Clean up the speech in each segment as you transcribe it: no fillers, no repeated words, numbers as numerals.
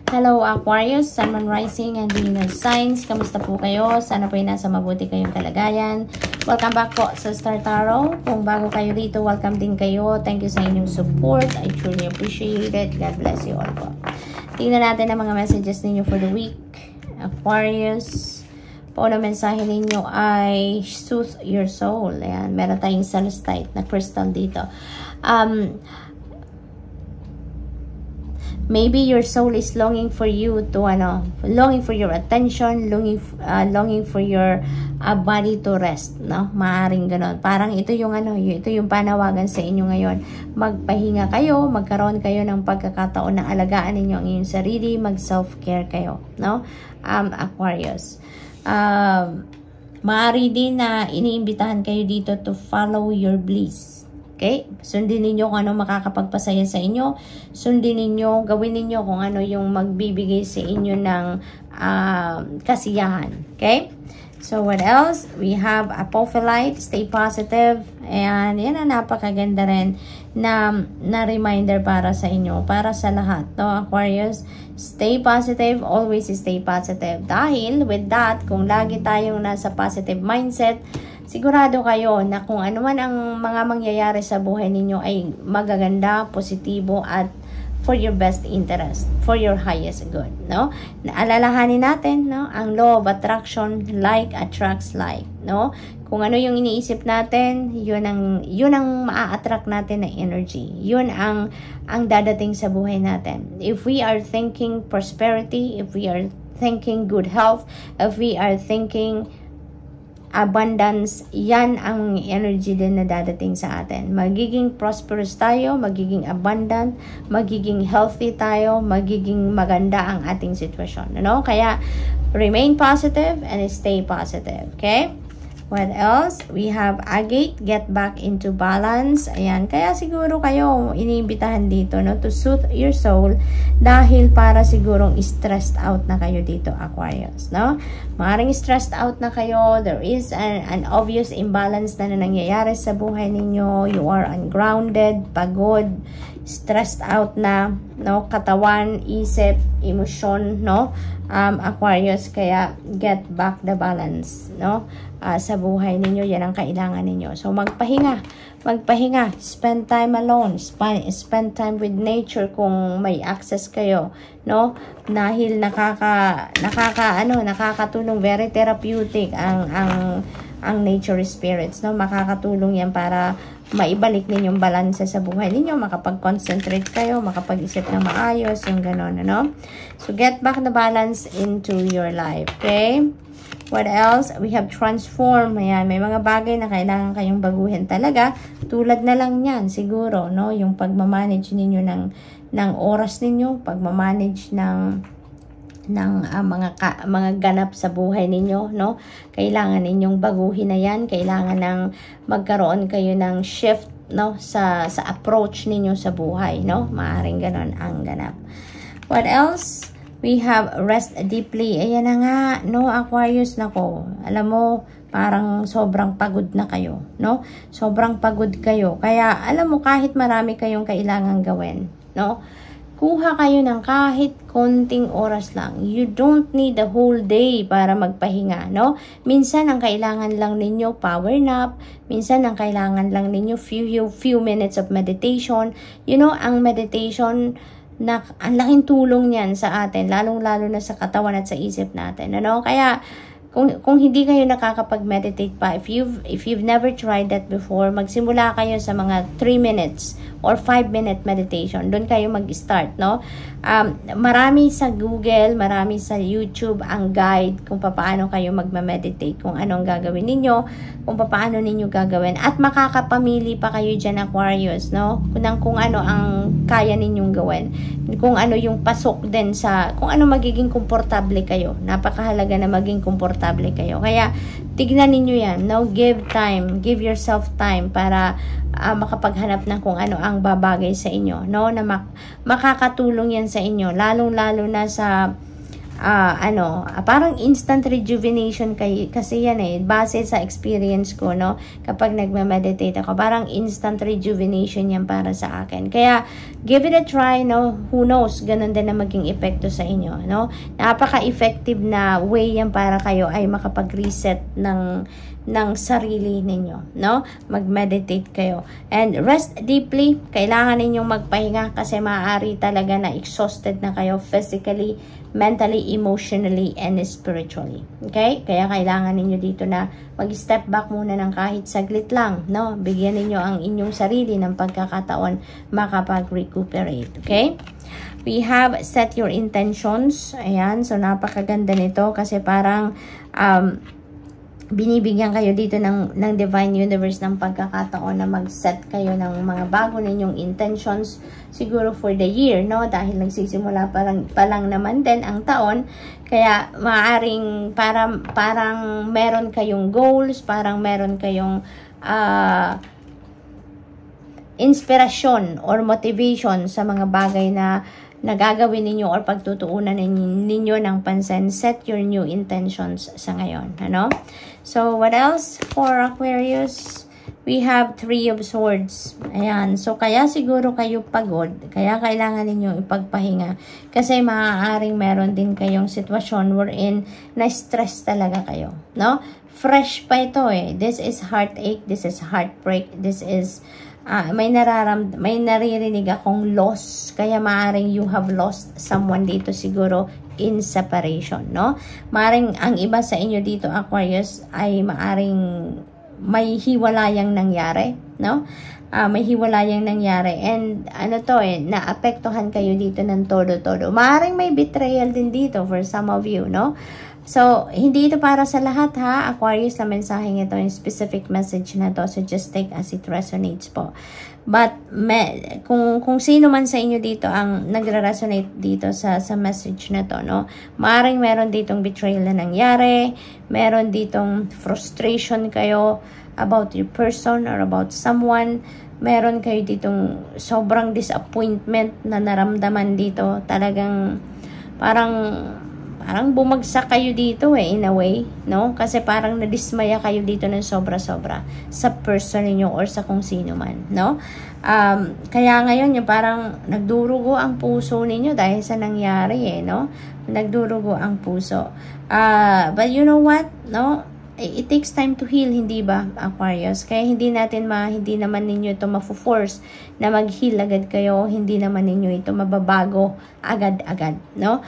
Hello Aquarius, Sun, Moon, Rising, and Venus signs. Kamusta po kayo? Sana po ay nasa mabuti kayong kalagayan. Welcome back po sa Star Tarot. Kung bago kayo dito, welcome din kayo. Thank you sa inyong support. I truly appreciate it. God bless you all po. Tingnan natin ang mga messages ninyo for the week. Aquarius, po na mensahe ninyo ay soothe your soul. Ayan, meron tayong celestite na crystal dito. Maybe your soul is longing for you to longing for your attention, longing for your body to rest, no? Maaring ganoon. Parang ito yung ito yung panawagan sa inyo ngayon. Magpahinga kayo, magkaroon kayo ng pagkakataon na alagaan ninyo ang inyong sarili, mag self-care kayo, no? Aquarius. Maaari din na iniimbitahan kayo dito to follow your bliss. Okay? Sundin ninyo kung ano makakapagpasaya sa inyo. Sundin ninyo, gawin ninyo kung ano yung magbibigay sa inyo ng kasiyahan. Okay? So, what else? We have Apophyllite, stay positive. And yan ang napakaganda rin na reminder para sa inyo, para sa lahat. No, Aquarius? Stay positive, always stay positive. Dahil with that, kung lagi tayong nasa positive mindset, sigurado kayo na kung ano man ang mga mangyayari sa buhay ninyo ay magaganda, positibo, at for your best interest, for your highest good, no? Alalahanin natin, no, ang law of attraction, like attracts like, no? Kung ano yung iniisip natin, yun ang maa-attract natin na energy. Yun ang dadating sa buhay natin. If we are thinking prosperity, if we are thinking good health, if we are thinking abundance, yan ang energy din na dadating sa atin. Magiging prosperous tayo, magiging abundant, magiging healthy tayo, magiging maganda ang ating sitwasyon. No? Kaya, remain positive and stay positive. Okay? What else? We have Agate, get back into balance. Ayan. Kaya siguro kayo iniimbitahan dito, no, to soothe your soul dahil para sigurong stressed out na kayo dito, Aquarius, no? Maaaring stressed out na kayo. There is an obvious imbalance na nangyayari sa buhay ninyo. You are ungrounded, pagod, stressed out na, no? Katawan, isip, emosyon, no? Aquarius, kaya get back the balance, no? Sa buhay ninyo, yan ang kailangan ninyo. So, magpahinga, spend time alone, spend time with nature kung may access kayo, no? Dahil nakakatulong, very therapeutic ang nature spirits, no? Makakatulong yan para maibalik ninyong balanse sa buhay ninyo, makapag-concentrate kayo, makapag-isip ng maayos, yung gano'n, no? So, get back the balance into your life, okay? What else? We have transform. Ayan, may mga bagay na kailangan kayong baguhin talaga. Tulad na lang yan, siguro, no? Yung pagmamanage ninyo ng oras ninyo, pagmamanage ng mga ganap sa buhay ninyo, no? Kailangan ninyong baguhin na yan. Kailangan ng magkaroon kayo ng shift, no? Sa approach ninyo sa buhay, no? Maaring ganon ang ganap. What else? We have rest deeply. Ayan na nga, no, Aquarius, nako. Alam mo, parang sobrang pagod na kayo, no? Sobrang pagod kayo. Kaya, alam mo, kahit marami kayong kailangan gawin, no? Kuha kayo ng kahit konting oras lang. You don't need the whole day para magpahinga, no? Minsan, ang kailangan lang ninyo, power nap. Minsan, ang kailangan lang ninyo, few minutes of meditation. You know, ang meditation, na ang laking tulong niyan sa atin, lalong-lalo na sa katawan at sa isip natin, ano? Kaya kung hindi kayo nakakapag-meditate pa, if you've never tried that before, magsimula kayo sa mga 3 minutes or 5-minute meditation. Doon kayo mag-start, no? Marami sa Google, marami sa YouTube ang guide kung paano kayo magma-meditate, kung anong gagawin ninyo, kung paano ninyo gagawin, at makakapamili pa kayo dyan, Aquarius, no? Kung ano ang kaya ninyong gawin, kung ano yung pasok din sa, kung ano magiging komportable kayo. Napakahalaga na maging komportable kayo. Kaya, tignan ninyo yan, no? Give time, give yourself time para makapaghanap ng kung ano ang babagay sa inyo, no? Na makakatulong yan sa inyo, lalong-lalo na sa parang instant rejuvenation kasi yan eh, base sa experience ko, no? Kapag nagme-meditate ako, parang instant rejuvenation yan para sa akin. Kaya, give it a try, no? Who knows, ganun din na maging epekto sa inyo, no? Napaka-effective na way yan para kayo ay makapag-reset ng sarili ninyo, no? Mag-meditate kayo. And rest deeply. Kailangan ninyong magpahinga kasi maaari talaga na exhausted na kayo physically, mentally, emotionally, and spiritually. Okay? Kaya kailangan ninyo dito na mag-step back muna ng kahit saglit lang, no? Bigyan ninyo ang inyong sarili ng pagkakataon makapag-recuperate. Okay? We have set your intentions. Ayan. So, napakaganda nito kasi parang binibigyan kayo dito ng Divine Universe ng pagkakataon na mag-set kayo ng mga bago ninyong intentions siguro for the year, no? Dahil nagsisimula pa lang naman din ang taon. Kaya maaring parang meron kayong goals, parang meron kayong inspirasyon or motivation sa mga bagay na nagagawin ninyo or pagtutuunan ninyo ng pansin. Set your new intentions sa ngayon, ano? So, what else for Aquarius? We have 3 of Swords. Ayan. So, kaya siguro kayo pagod. Kaya kailangan ninyong ipagpahinga. Kasi maaaring meron din kayong sitwasyon wherein na-stress talaga kayo, no? Fresh pa ito eh. This is heartache. This is heartbreak. This is may naririnig akong loss. Kaya maaring you have lost someone dito siguro in separation, no? Maaring ang iba sa inyo dito, Aquarius, ay maaring may hiwalayang nangyari, no? May hiwalayang nangyari. And naapektuhan kayo dito ng todo-todo. Maaring may betrayal din dito for some of you, no? So, hindi ito para sa lahat ha, Aquarius, na mensaheng ito, yung specific message na to. So, just take as it resonates po. But, kung sino man sa inyo dito ang nagre-resonate dito sa message na to, no? Maaaring meron ditong betrayal na nangyari, meron ditong frustration kayo about your person or about someone, meron kayo ditong sobrang disappointment na naramdaman dito. Talagang, parang bumagsak kayo dito eh, in a way, no? Kasi parang nadismaya kayo dito ng sobra-sobra sa person ninyo or sa kung sino man, no? Kaya ngayon, yung parang nagdurugo ang puso ninyo dahil sa nangyari eh, no? Nagdurugo ang puso. But you know what, no? It takes time to heal, hindi ba, Aquarius? Kaya hindi naman ninyo ito mafu-force na mag-heal agad kayo, hindi naman ninyo ito mababago agad-agad, no?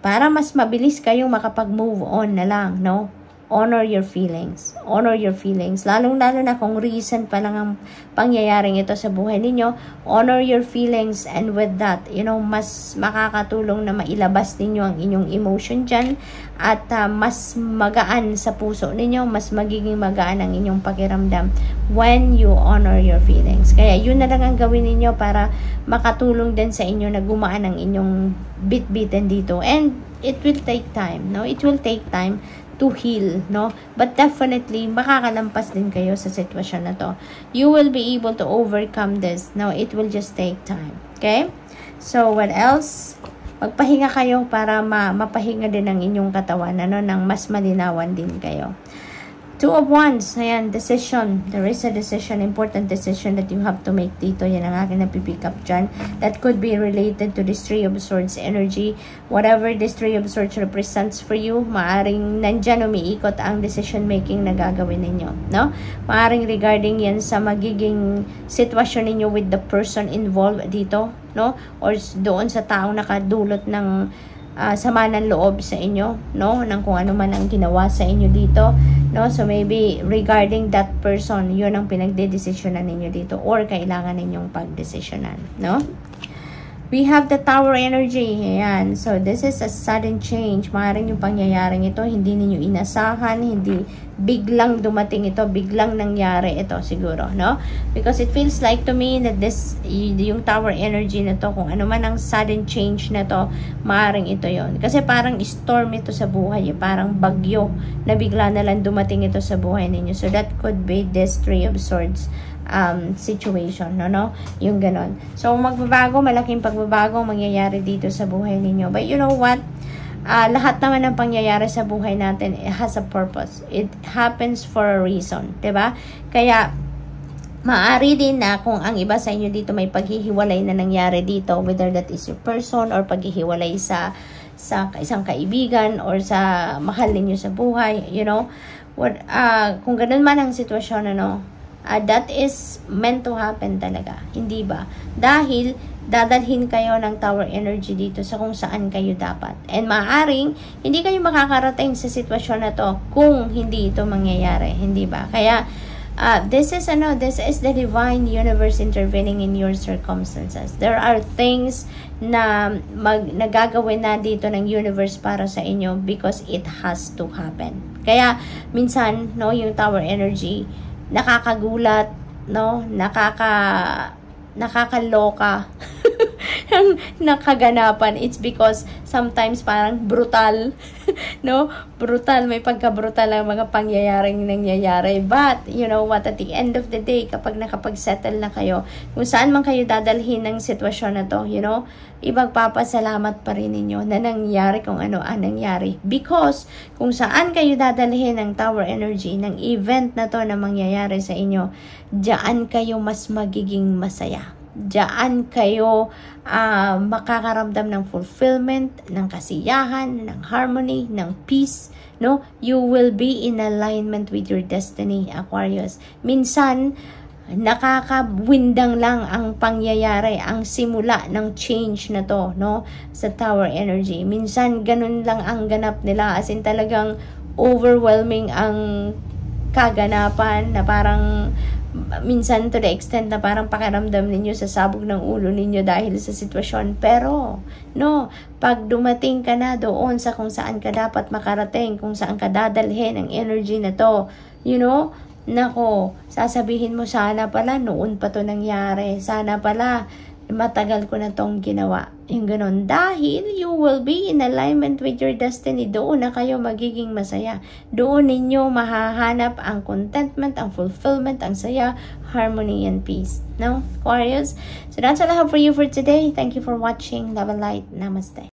Para mas mabilis kayong makapag-move on na lang, no? Honor your feelings. Honor your feelings. Lalong-lalo na kung recent pa lang ang pangyayaring ito sa buhay ninyo, honor your feelings, and with that, mas makakatulong na mailabas ninyo ang inyong emotion dyan at mas magaan sa puso ninyo, mas magiging magaan ang inyong pakiramdam when you honor your feelings. Kaya yun na lang ang gawin ninyo para makatulong din sa inyo na gumaan ang inyong bit-bitin dito. And it will take time, no? It will take time to heal, no? But definitely, makakalampas din kayo sa sitwasyon na to. You will be able to overcome this. No, it will just take time. Okay? So, what else? Magpahinga kayo para mapahinga din ang inyong katawan, nang mas malinawan din kayo. 2 of Wands, ayan, decision. There is a decision, important decision that you have to make dito. Yan ang aking napipick up dyan. That could be related to this 3 of Swords energy. Whatever this 3 of Swords represents for you, maaring nandyan umiikot ang decision making na gagawin ninyo, no? Maaring regarding yan sa magiging sitwasyon ninyo with the person involved dito, no? Or doon sa taong nakadulot ng sama ng loob sa inyo, no? Nang kung ano man ang ginawa sa inyo dito, no? So maybe regarding that person, yun ang pinagdedesisyonan ninyo dito or kailangan ninyong pagdesisyonan, no? We have the Tower energy. Ayan. So, this is a sudden change. Maaaring yung pangyayaring ito, hindi ninyo inasahan, hindi biglang dumating ito, biglang nangyari ito siguro, no? Because it feels like to me that yung Tower energy na to, kung ano man ang sudden change na to, maaaring ito yon. Kasi parang storm ito sa buhay, parang bagyo na bigla na lang dumating ito sa buhay ninyo. So, that could be this 3 of Swords situation, no? Yung ganon. So, magbabago, malaking pagbabago mangyayari dito sa buhay ninyo. But you know what? Lahat naman ng pangyayari sa buhay natin, it has a purpose. It happens for a reason, 'di ba? Kaya maaari din na kung ang iba sa inyo dito may paghihiwalay na nangyari dito, whether that is your person or paghihiwalay sa isang kaibigan or sa mahal ninyo sa buhay, you know, kung ganun man ang sitwasyon, that is meant to happen talaga, hindi ba? Dahil dadalhin kayo ng tower energy dito sa kung saan kayo dapat. And maaaring hindi kayo makakarating sa sitwasyon na to kung hindi ito mangyayari, hindi ba? Kaya this is the divine universe intervening in your circumstances. There are things na nagagawin na dito ng universe para sa inyo because it has to happen. Kaya minsan, yung tower energy nakakagulat, nakakaloka nakaganapan. It's because sometimes parang brutal, brutal, may pagka-brutal ang mga pangyayaring nangyayari. But, you know what, at the end of the day, kapag nakapag-settle na kayo, kung saan man kayo dadalhin ng sitwasyon na to, ipagpapasalamat pa rin ninyo na nangyari kung ano ang nangyari. Because, kung saan kayo dadalhin ng tower energy, ng event na to na mangyayari sa inyo, diyan kayo mas magiging masaya. Diyan kayo makakaramdam ng fulfillment, ng kasiyahan, ng harmony, ng peace, You will be in alignment with your destiny, Aquarius. Minsan, nakakawindang lang ang pangyayari, ang simula ng change na to, sa tower energy. Minsan, ganun lang ang ganap nila, as in talagang overwhelming ang kaganapan na parang minsan to the extent na parang pakiramdam ninyo sa sabog ng ulo ninyo dahil sa sitwasyon. Pero, pag dumating ka na doon sa kung saan ka dapat makarating, kung saan ka dadalhin ang energy na to, sasabihin mo, sana pala noon pa to nangyari, sana pala matagal ko na tong ginawa. Yung ganun. Dahil you will be in alignment with your destiny. Doon na kayo magiging masaya. Doon ninyo mahahanap ang contentment, ang fulfillment, ang saya, harmony, and peace. Aquarius? So that's all I have for you for today. Thank you for watching. Love and light. Namaste.